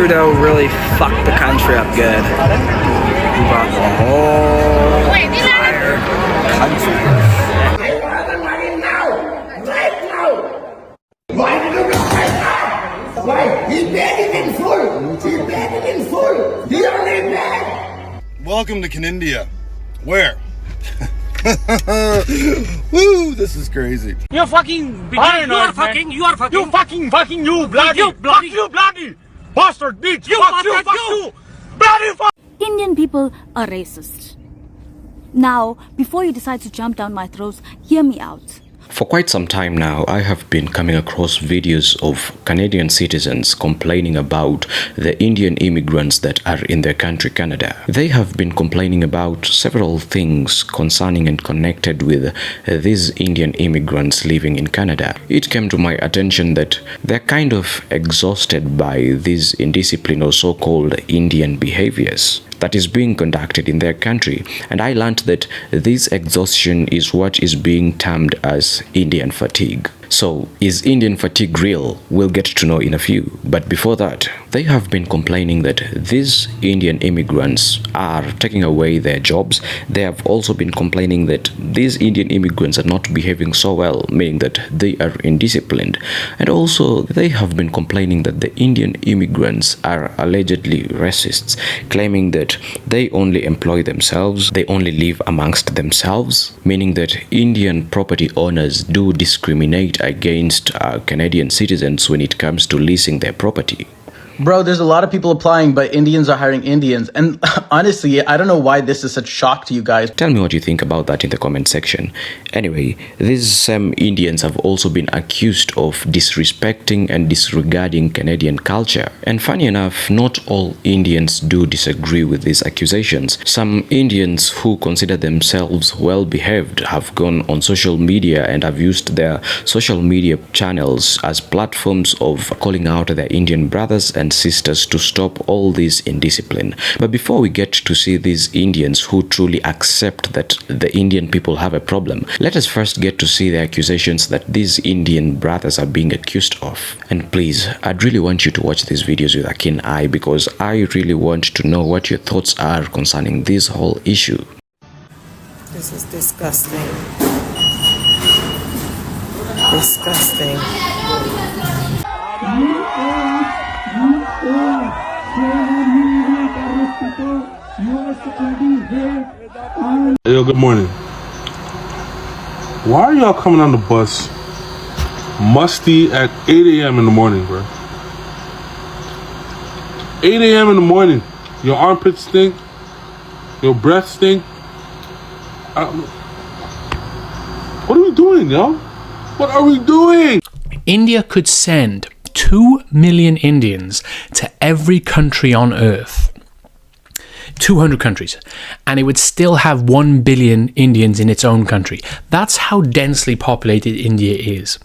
Trudeau really fucked the country up good. He brought the whole entire country. Why? He paid it in full. He paid it in full. He only paid. Welcome to Canada. Where? Woo, this is crazy. You're fucking paranoid, you are fucking, man. You are fucking. You fucking, you bloody. You bloody. Fuck you, bloody. Bastard bitch. You fuck you, fuck you. Bloody fuck. Indian people are racist. Now, before you decide to jump down my throat, hear me out. For quite some time now, I have been coming across videos of Canadian citizens complaining about the Indian immigrants that are in their country, Canada. They have been complaining about several things concerning and connected with these Indian immigrants living in Canada. It came to my attention that they're kind of exhausted by these indiscipline or so-called Indian behaviors that is being conducted in their country, and I learned that this exhaustion is what is being termed as Indian fatigue. So, is Indian fatigue real? We'll get to know in a few. But before that, they have been complaining that these Indian immigrants are taking away their jobs. They have also been complaining that these Indian immigrants are not behaving so well, meaning that they are indisciplined. And also, they have been complaining that the Indian immigrants are allegedly racists, claiming that they only employ themselves, they only live amongst themselves, meaning that Indian property owners do discriminate against Canadian citizens when it comes to leasing their property. Bro, there's a lot of people applying, but Indians are hiring Indians. And honestly, I don't know why this is such shock to you guys. Tell me what you think about that in the comment section. Anyway, these same Indians have also been accused of disrespecting and disregarding Canadian culture. And funny enough, not all Indians do disagree with these accusations. Some Indians who consider themselves well-behaved have gone on social media and have used their social media channels as platforms of calling out their Indian brothers and sisters to stop all this indiscipline. But before we get to see these Indians who truly accept that the Indian people have a problem, let us first get to see the accusations that these Indian brothers are being accused of. And please, I'd really want you to watch these videos with a keen eye, because I really want to know what your thoughts are concerning this whole issue. This is disgusting. Disgusting. Yo, good morning. Why are y'all coming on the bus musty at 8 a.m. in the morning, bro? 8 a.m. in the morning. Your armpits stink. Your breath stink. What are we doing, yo? What are we doing? India could send 2 million Indians to every country on earth, 200 countries, and it would still have 1 billion Indians in its own country. That's how densely populated India is.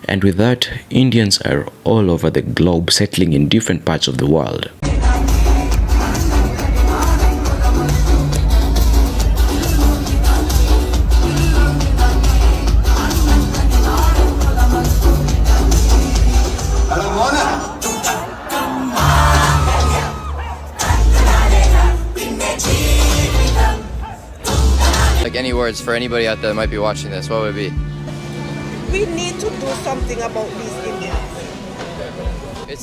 And with that, Indians are all over the globe, settling in different parts of the world. Any words for anybody out there that might be watching this, what would it be? We need to do something about these Indians.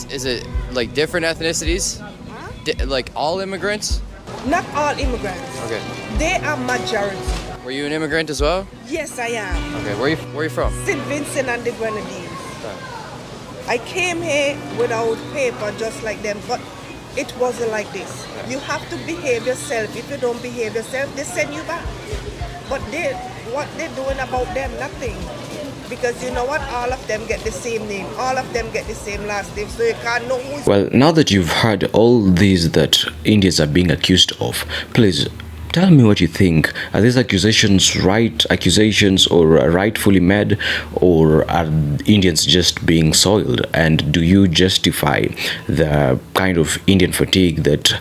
Is it like different ethnicities? Huh? Like all immigrants? Not all immigrants. Okay. They are majority. Were you an immigrant as well? Yes, I am. Okay, where are you from? St. Vincent and the Grenadines. Okay. I came here without paper just like them, but it wasn't like this. You have to behave yourself. If you don't behave yourself, they send you back. But what they're doing about them, nothing. Because you know what? All of them get the same name. All of them get the same last name. So you can't know who's... Well, now that you've heard all these that Indians are being accused of, please tell me what you think. Are these accusations right accusations or rightfully made, or are Indians just being soiled? And do you justify the kind of Indian fatigue that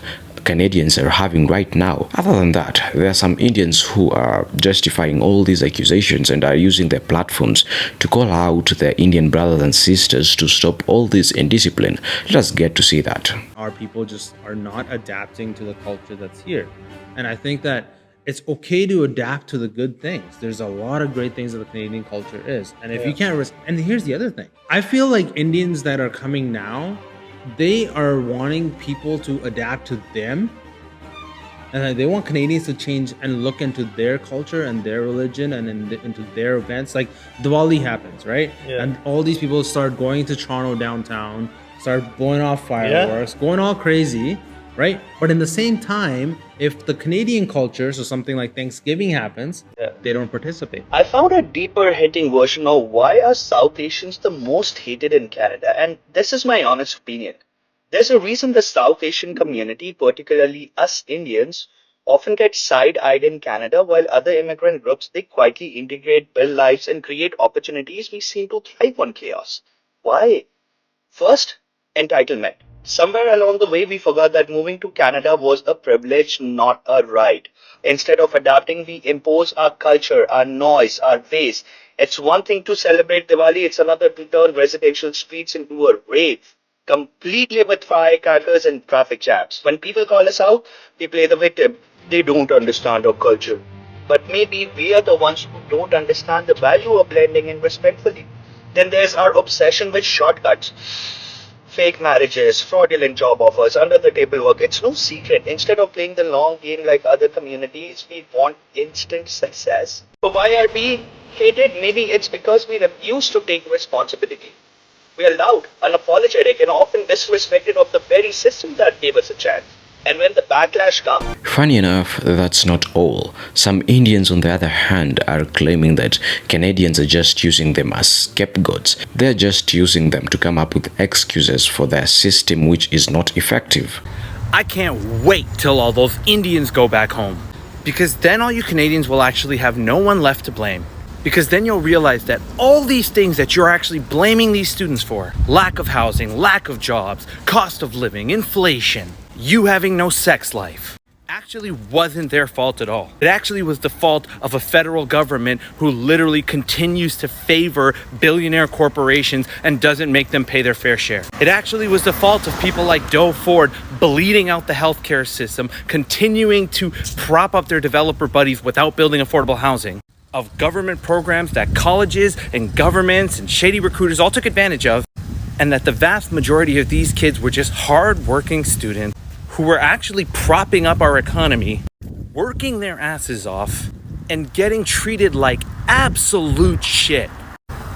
Canadians are having right now. Other than that, there are some Indians who are justifying all these accusations and are using their platforms to call out their Indian brothers and sisters to stop all this indiscipline. Let us get to see that. Our people just are not adapting to the culture that's here. And I think that it's okay to adapt to the good things. There's a lot of great things that the Canadian culture is. And if you can't and here's the other thing. I feel like Indians that are coming now, they are wanting people to adapt to them. And they want Canadians to change and look into their culture and their religion and into their events. Like Diwali happens, right? Yeah. And all these people start going to Toronto downtown, start blowing off fireworks, going all crazy, right? But in the same time, if the Canadian culture, so something like Thanksgiving happens, they don't participate. I found a deeper hitting version of why are South Asians the most hated in Canada, and this is my honest opinion. There's a reason the South Asian community, particularly us Indians, often get side-eyed in Canada, while other immigrant groups, they quietly integrate, build lives, and create opportunities. We seem to thrive on chaos. Why? First, entitlement. Somewhere along the way, we forgot that moving to Canada was a privilege, not a right. Instead of adapting, we impose our culture, our noise, our ways. It's one thing to celebrate Diwali, it's another to turn residential streets into a rave, completely with firecrackers and traffic jams. When people call us out, we play the victim. They don't understand our culture. But maybe we are the ones who don't understand the value of blending in respectfully. Then there's our obsession with shortcuts. Fake marriages, fraudulent job offers, under the table work. It's no secret. Instead of playing the long game like other communities, we want instant success. So why are we hated? Maybe it's because we refuse to take responsibility. We are loud, unapologetic, and often disrespected of the very system that gave us a chance. And when the backlash comes... Funny enough, that's not all. Some Indians, on the other hand, are claiming that Canadians are just using them as scapegoats. They're just using them to come up with excuses for their system which is not effective. I can't wait till all those Indians go back home. Because then all you Canadians will actually have no one left to blame. Because then you'll realize that all these things that you're actually blaming these students for, lack of housing, lack of jobs, cost of living, inflation, you having no sex life, actually wasn't their fault at all. It actually was the fault of a federal government who literally continues to favor billionaire corporations and doesn't make them pay their fair share. It actually was the fault of people like Doe Ford bleeding out the healthcare system, continuing to prop up their developer buddies without building affordable housing, of government programs that colleges and governments and shady recruiters all took advantage of, and that the vast majority of these kids were just hard-working students who were actually propping up our economy, working their asses off, and getting treated like absolute shit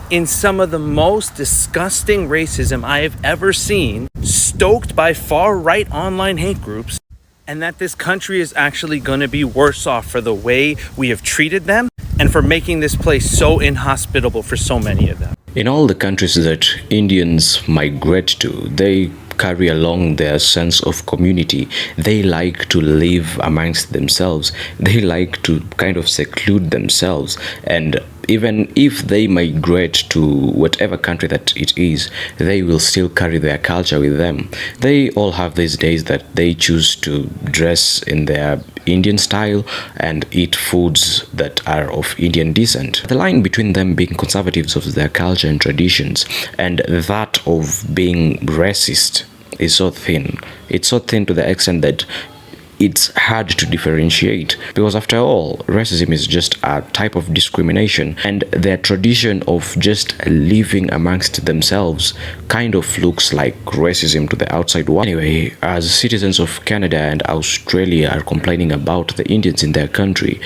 in some of the most disgusting racism I have ever seen, stoked by far-right online hate groups, and that this country is actually going to be worse off for the way we have treated them and for making this place so inhospitable for so many of them. In all the countries that Indians migrate to, they carry along their sense of community. They like to live amongst themselves. They like to kind of seclude themselves. And even if they migrate to whatever country that it is, they will still carry their culture with them. They all have these days that they choose to dress in their Indian style and eat foods that are of Indian descent. The line between them being conservatives of their culture and traditions and that of being racist is so thin. It's so thin to the extent that it's hard to differentiate, because after all, racism is just a type of discrimination, and their tradition of just living amongst themselves kind of looks like racism to the outside world. Anyway, as citizens of Canada and Australia are complaining about the Indians in their country,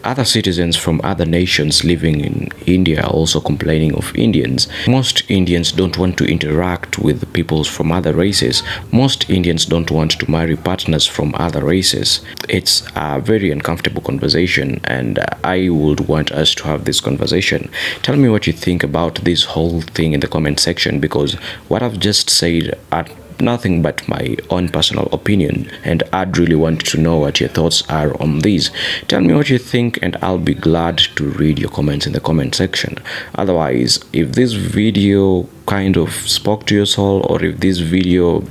other citizens from other nations living in India are also complaining of Indians. Most Indians don't want to interact with people from other races. Most Indians don't want to marry partners from other races. It's a very uncomfortable conversation, and I would want us to have this conversation. Tell me what you think about this whole thing in the comment section, because what I've just said are nothing but my own personal opinion, and I'd really want to know what your thoughts are on these. Tell me what you think, and I'll be glad to read your comments in the comment section. Otherwise, if this video kind of spoke to your soul, or if this video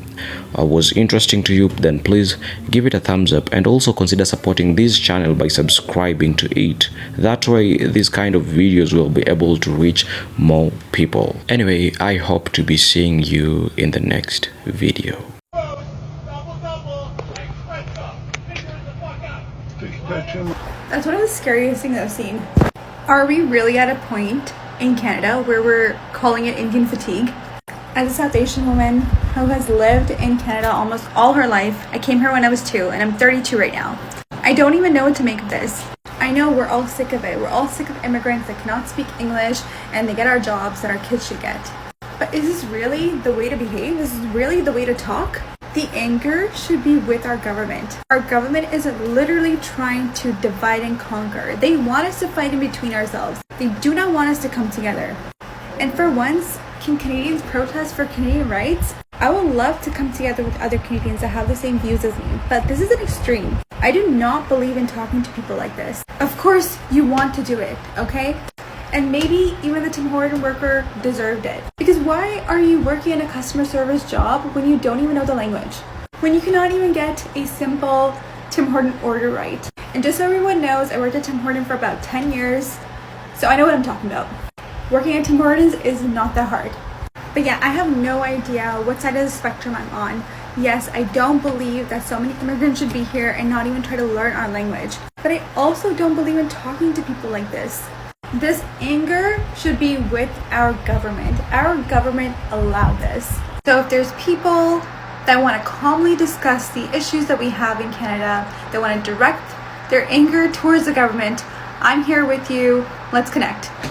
was interesting to you, then please give it a thumbs up, and also consider supporting this channel by subscribing to it. That way these kind of videos will be able to reach more people. Anyway, I hope to be seeing you in the next video. That's one of the scariest things I've seen. Are we really at a point in Canada where we're calling it Indian fatigue? As a South Asian woman who has lived in Canada almost all her life, I came here when I was 2 and I'm 32 right now. I don't even know what to make of this. I know we're all sick of it. We're all sick of immigrants that cannot speak English and they get our jobs that our kids should get. But is this really the way to behave? Is this really the way to talk? The anger should be with our government. Our government is literally trying to divide and conquer. They want us to fight in between ourselves. They do not want us to come together. And for once, can Canadians protest for Canadian rights? I would love to come together with other Canadians that have the same views as me, but this is an extreme. I do not believe in talking to people like this. Of course, you want to do it, okay? And maybe even the Tim Horton worker deserved it. Because why are you working in a customer service job when you don't even know the language? When you cannot even get a simple Tim Horton order right? And just so everyone knows, I worked at Tim Horton for about 10 years, so I know what I'm talking about. Working at Tim Hortons is not that hard. But yeah, I have no idea what side of the spectrum I'm on. Yes, I don't believe that so many immigrants should be here and not even try to learn our language. But I also don't believe in talking to people like this. This anger should be with our government. Our government allowed this. So if there's people that want to calmly discuss the issues that we have in Canada, that want to direct their anger towards the government, I'm here with you. Let's connect.